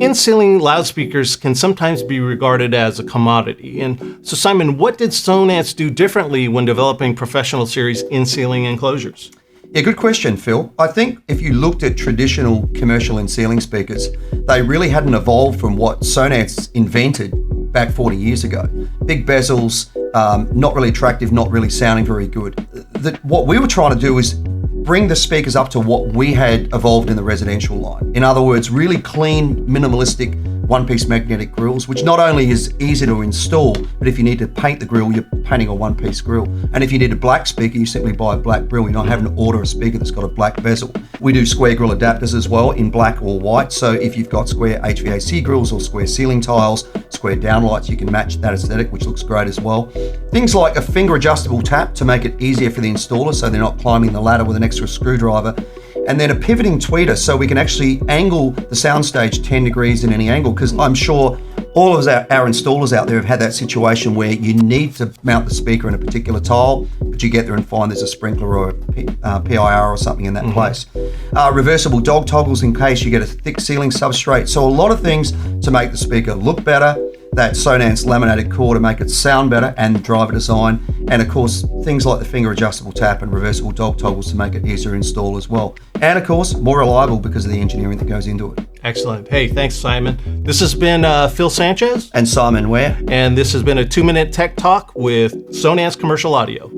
In-ceiling loudspeakers can sometimes be regarded as a commodity. And so, Simon, what did Sonance do differently when developing Professional Series in-ceiling enclosures? Yeah, good question, Phil. I think if you looked at traditional commercial in-ceiling speakers, they really hadn't evolved from what Sonance invented back 40 years ago. Big bezels, not really attractive, not really sounding very good. What we were trying to do is bring the speakers up to what we had evolved in the residential line. In other words, really clean, minimalistic, one-piece magnetic grills, which not only is easy to install, but if you need to paint the grill, you're painting a one-piece grill. And if you need a black speaker, you simply buy a black grill. You're not having to order a speaker that's got a black bezel. We do square grill adapters as well in black or white. So if you've got square HVAC grills or square ceiling tiles, square downlights, you can match that aesthetic, which looks great as well. Things like a finger adjustable tap to make it easier for the installer so they're not climbing the ladder with an extra screwdriver. And then a pivoting tweeter so we can actually angle the soundstage 10 degrees in any angle, because I'm sure all of our installers out there have had that situation where you need to mount the speaker in a particular tile, but you get there and find there's a sprinkler or a PIR or something in that place. Reversible dog toggles in case you get a thick ceiling substrate. So a lot of things to make the speaker look better, that Sonance laminated core to make it sound better, and driver design, and of course things like the finger adjustable tap and reversible dog toggles to make it easier to install as well, and of course more reliable because of the engineering that goes into it. Excellent. Hey, thanks, Simon. This has been Phil Sanchez and Simon Wehr, and this has been a 2-minute tech talk with Sonance Commercial Audio.